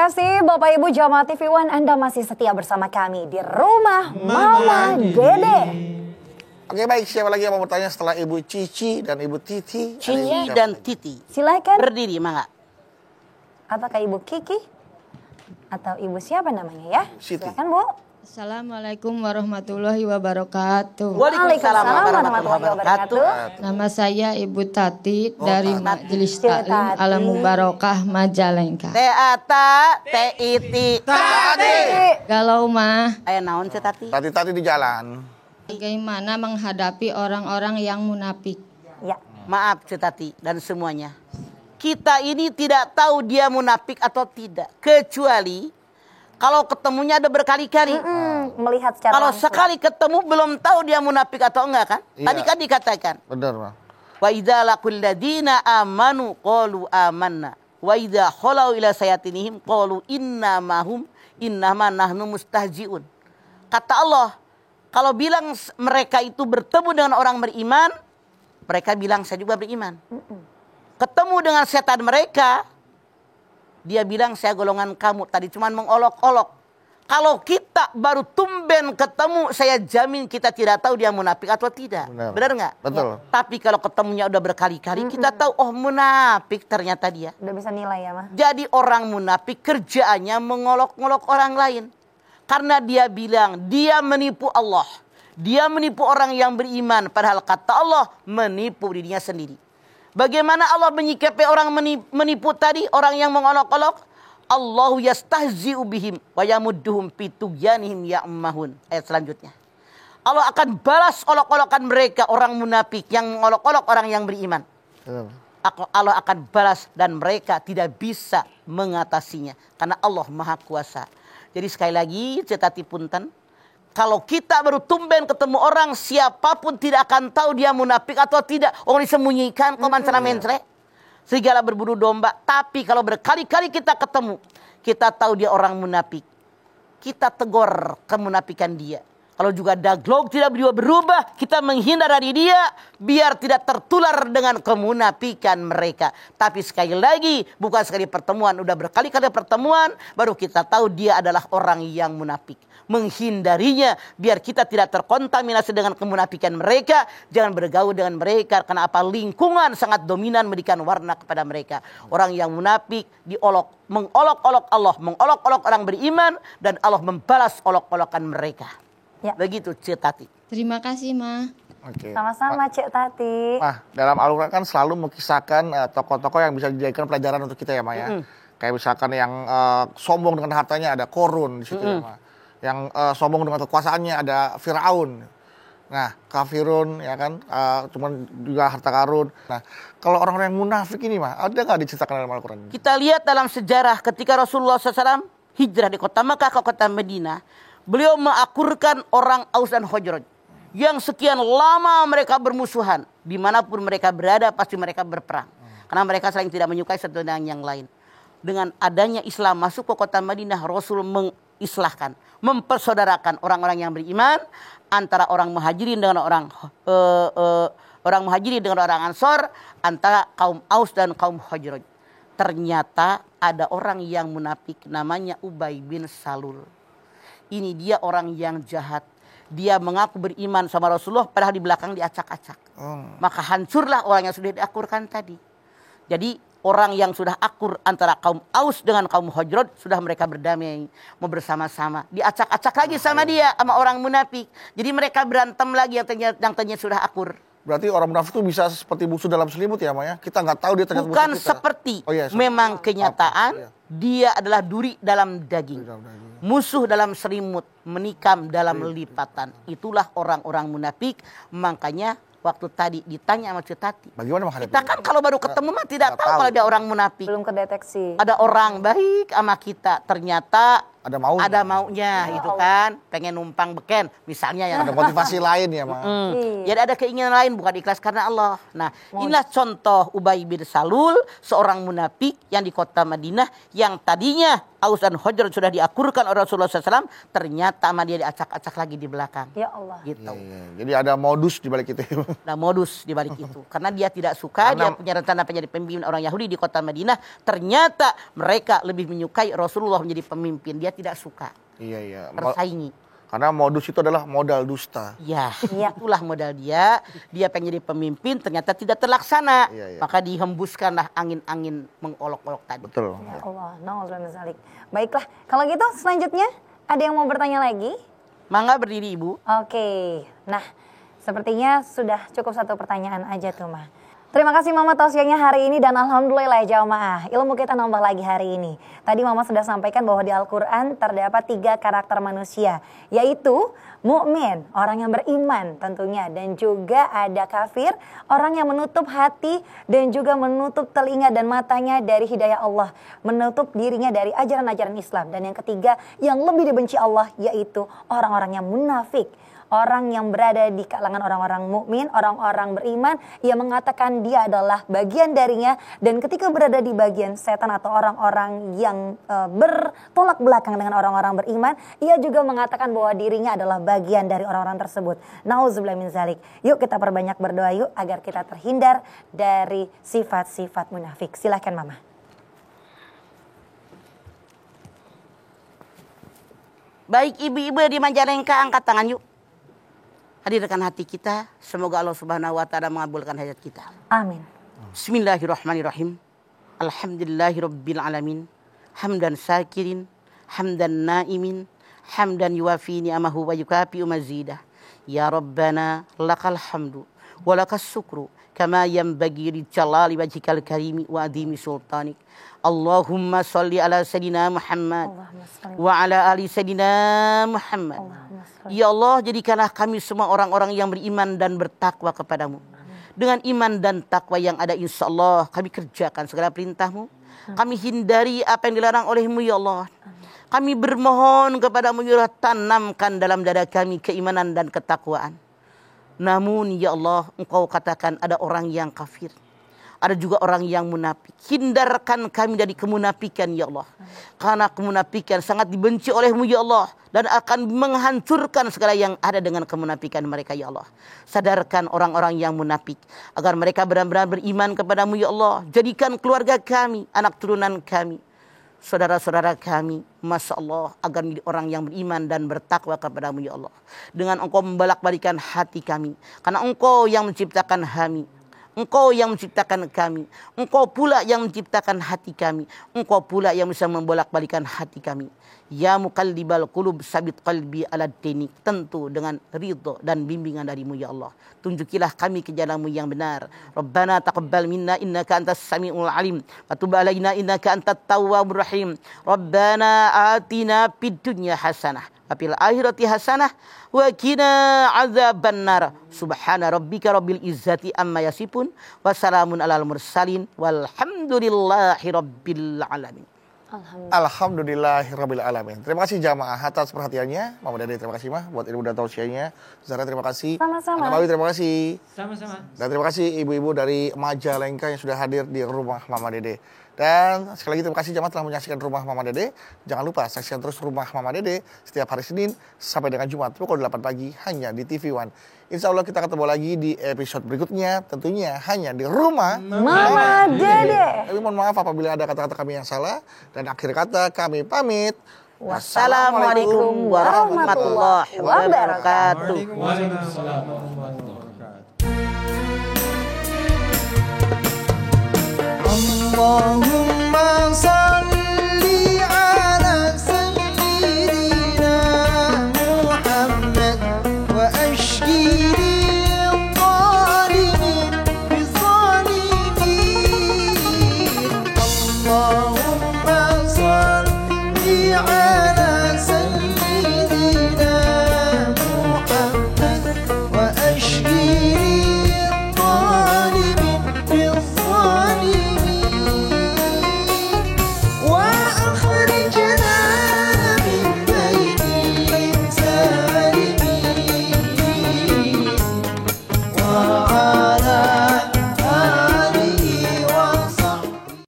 kasih Bapak Ibu Jamaah TV One, Anda masih setia bersama kami di Rumah Mama Dede. Oke baik, siapa lagi yang mau bertanya setelah Ibu Cici dan Ibu Titi? Cici dan Titi. Silakan. Berdiri, Mangga. Apakah Ibu Kiki? Atau Ibu siapa namanya ya? Siti. Silakan Bu. Assalamualaikum warahmatullahi wabarakatuh. Waalaikumsalam warahmatullahi wabarakatuh. Nama saya Ibu Tati dari Majelis Taklim Al Mubarakah Majalengka. Teata, teiti. Tati. Galau mah, Aya naon ce Tati? Tati di jalan. bagaimana menghadapi orang-orang yang munafik? Ya. Maaf ce Tati dan semuanya. Kita ini tidak tahu dia munafik atau tidak, kecuali kalau ketemunya ada berkali-kali. Melihat secara Kalau langsung. sekali ketemu belum tahu dia munafik atau enggak kan? Iya. Tadi kan dikatakan. Benar Bang. Wa idza laqul ladina amanu qalu amanna wa idza khalau ila sayatinihim qalu innama nahnu mustahjiun. Kata Allah, kalau bilang mereka itu bertemu dengan orang beriman, mereka bilang saya juga beriman. Ketemu dengan setan mereka, dia bilang saya golongan kamu, tadi cuma mengolok-olok. Kalau kita baru tumben ketemu, saya jamin kita tidak tahu dia munafik atau tidak. Benar nggak? Betul. Ya. Tapi kalau ketemunya udah berkali-kali, kita tahu oh munafik ternyata dia. Udah bisa nilai ya Mah. Jadi orang munafik kerjaannya mengolok-olok orang lain. Karena dia bilang dia menipu Allah. Dia menipu orang yang beriman. Padahal kata Allah menipu dirinya sendiri. Bagaimana Allah menyikapi orang menipu tadi? Orang yang mengolok-olok. Allahu yastahzi'u bihim wa yamudduhum fi tughyanihim ya'mahun. Ayat selanjutnya. Allah akan balas olok-olokan mereka orang munafik yang mengolok-olok orang yang beriman. Allah akan balas dan mereka tidak bisa mengatasinya karena Allah Maha Kuasa. Jadi sekali lagi cetati punten, kalau kita baru tumben ketemu orang, siapapun tidak akan tahu dia munafik atau tidak. Orang disembunyikan, koman sana mencre. Serigala berburu domba. Tapi kalau berkali-kali kita ketemu, kita tahu dia orang munafik. Kita tegur kemunafikan dia. Kalau juga daglog tidak berubah, kita menghindar dari dia biar tidak tertular dengan kemunafikan mereka. Tapi sekali lagi, bukan sekali pertemuan, udah berkali-kali pertemuan, baru kita tahu dia adalah orang yang munafik. Menghindarinya biar kita tidak terkontaminasi dengan kemunafikan mereka, jangan bergaul dengan mereka karena apa? Lingkungan sangat dominan memberikan warna kepada mereka. Orang yang munafik mengolok-olok Allah, mengolok-olok orang beriman dan Allah membalas olok-olokan mereka. Ya. Begitu Cik Tati. Terima kasih Ma. Oke. Sama-sama Cik Tati. Dalam Al-Quran kan selalu mengisahkan tokoh-tokoh yang bisa dijadikan pelajaran untuk kita ya Maya. Kayak misalkan yang sombong dengan hartanya ada Korun di situ ya Ma. Yang sombong dengan kekuasaannya ada Firaun. Nah, kafirun ya kan, cuman juga harta karun. Nah, kalau orang-orang yang munafik ini mah ada nggak diceritakan dalam Al-Quran? Kita lihat dalam sejarah ketika Rasulullah SAW hijrah di kota Makkah ke kota Madinah, beliau mengakurkan orang Aus dan Khazraj yang sekian lama mereka bermusuhan. Dimanapun mereka berada pasti mereka berperang. Karena mereka saling tidak menyukai satu dengan yang lain. Dengan adanya Islam masuk ke kota Madinah, Rasul mengislahkan, mempersaudarakan orang-orang yang beriman antara orang Muhajirin dengan orang Muhajirin dengan orang Ansor, antara kaum Aus dan kaum Khazraj. Ternyata ada orang yang munafik namanya Ubay bin Salul. Ini dia orang yang jahat. Dia mengaku beriman sama Rasulullah padahal di belakang diacak-acak. Maka hancurlah orang yang sudah diakurkan tadi. Jadi orang yang sudah akur antara kaum Aus dengan kaum Khazraj sudah mereka berdamai, mau bersama-sama. Diacak-acak lagi sama dia, sama orang munafik. Jadi mereka berantem lagi yang tadinya sudah akur. Berarti orang munafik itu bisa seperti musuh dalam selimut ya Maya? Kita nggak tahu dia ternyata Bukan musuh kita. seperti, Iya. memang kenyataan dia adalah duri dalam daging. Musuh dalam selimut, menikam dalam lipatan. Itulah orang-orang munafik. Makanya waktu tadi ditanya sama Cik Tati. Bagaimana menghadapi? Kita kan kalau baru ketemu mah tidak tahu kalau dia orang munafik. Belum kedeteksi. Ada orang baik sama kita, ternyata Ada maunya. gitu kan. Pengen numpang beken misalnya ya. Ada motivasi lain ya Ma? Jadi ada keinginan lain bukan ikhlas karena Allah. Nah, inilah contoh Ubay bin Salul, seorang munafik yang di kota Madinah yang tadinya Aus dan Khazraj sudah diakurkan oleh Rasulullah SAW, ternyata sama dia diacak-acak lagi di belakang. Ya Allah. Gitu. Iya. Jadi ada modus di balik itu. Nah, modus di balik itu. Karena dia tidak suka, dia punya rencana menjadi pemimpin orang Yahudi di kota Madinah. Ternyata mereka lebih menyukai Rasulullah menjadi pemimpin. Dia tidak suka. Iya. Tersaingi. Karena modus itu adalah modal dusta. Ya, itulah modal dia. Dia pengen jadi pemimpin, ternyata tidak terlaksana. Iya. Maka dihembuskanlah angin-angin mengolok-olok tadi. Betul. Ya Allah, na'udzubillah. Baiklah, kalau gitu selanjutnya ada yang mau bertanya lagi? Mangga berdiri Ibu. Oke, nah sepertinya sudah cukup satu pertanyaan aja tuh Mah. Terima kasih Mama tausiahnya hari ini dan alhamdulillah ya jamaah. Ilmu kita nambah lagi hari ini. Tadi Mama sudah sampaikan bahwa di Al-Quran terdapat 3 karakter manusia. Yaitu mukmin, orang yang beriman tentunya. Dan juga ada kafir, orang yang menutup hati dan juga menutup telinga dan matanya dari hidayah Allah. Menutup dirinya dari ajaran-ajaran Islam. Dan yang ketiga yang lebih dibenci Allah yaitu orang-orang yang munafik. Orang yang berada di kalangan orang-orang mukmin, orang-orang beriman, ia mengatakan dia adalah bagian darinya, dan ketika berada di bagian setan atau orang-orang yang bertolak belakang dengan orang-orang beriman, ia juga mengatakan bahwa dirinya adalah bagian dari orang-orang tersebut. Nauzubillah min zalik. Yuk kita perbanyak berdoa yuk agar kita terhindar dari sifat-sifat munafik. Silahkan Mama. Baik ibu-ibu di Majalengka, angkat tangan yuk. Hadirkan hati kita, semoga Allah Subhanahu wa taala mengabulkan hajat kita. Amin. Bismillahirrahmanirrahim. Alhamdulillahirabbil alamin. Hamdan syakirin, hamdan naimin, hamdan yuwafi ni'amahu wa yukafi mazidah. Ya Rabbana lakal hamdu wa lakas syukru kama yanbaghi li jalali wajhikal karimi wa adhimi sultanik. Allahumma sholli ala sayyidina Muhammad wa ala ali sayyidina Muhammad. Ya Allah, jadikanlah kami semua orang-orang yang beriman dan bertakwa kepadamu. Dengan iman dan takwa yang ada, insya Allah kami kerjakan segala perintahmu. Kami hindari apa yang dilarang olehmu ya Allah. Kami bermohon kepadamu ya Allah, tanamkan dalam dada kami keimanan dan ketakwaan. Namun ya Allah, engkau katakan ada orang yang kafir, ada juga orang yang munafik. Hindarkan kami dari kemunafikan ya Allah. Karena kemunafikan sangat dibenci olehmu ya Allah, dan akan menghancurkan segala yang ada dengan kemunafikan mereka ya Allah. Sadarkan orang-orang yang munafik agar mereka benar-benar beriman kepadamu ya Allah. Jadikan keluarga kami, anak turunan kami, saudara-saudara kami, Masya Allah, agar menjadi orang yang beriman dan bertakwa kepadamu ya Allah. Dengan engkau membalak-balikan hati kami, karena engkau yang menciptakan kami, engkau yang menciptakan kami, engkau pula yang menciptakan hati kami, engkau pula yang bisa membolak-balikan hati kami. Ya muqallibal qulub sabit qalbi ala dinik. Tentu dengan ridho dan bimbingan darimu ya Allah. Tunjukilah kami ke jalanmu yang benar. Rabbana taqabbal minna innaka antas samiul alim wa tub alaina innaka antat tawwabur rahim. Rabbana atina fid dunya hasanah wa fil akhirati hasanah wa qina adzabannar. Subhana rabbika rabbil izzati amma yasifun wa salamun alal mursalin walhamdulillahi rabbil alamin. Alhamdulillahirabbil alamin. Terima kasih jamaah atas perhatiannya. Mama Dede terima kasih Mah buat ilmu dan tausiahnya. Zara terima kasih. Sama-sama. Mama Bawi terima kasih. Sama-sama. Dan terima kasih ibu-ibu dari Majalengka yang sudah hadir di rumah Mama Dede. Dan sekali lagi terima kasih jamaah telah menyaksikan rumah Mama Dede. Jangan lupa saksikan terus rumah Mama Dede setiap hari Senin sampai dengan Jumat pukul 8 pagi hanya di TV One. Insya Allah kita ketemu lagi di episode berikutnya, tentunya hanya di rumah Mama Dede. Tapi mohon maaf apabila ada kata-kata kami yang salah. Dan akhir kata kami pamit. Wassalamualaikum warahmatullahi wabarakatuh. Waalaikumsalam warahmatullahi wabarakatuh. Allahumma salli ala sayyidina Muhammad wa ashhidi الظالمين بالظالمين اللهم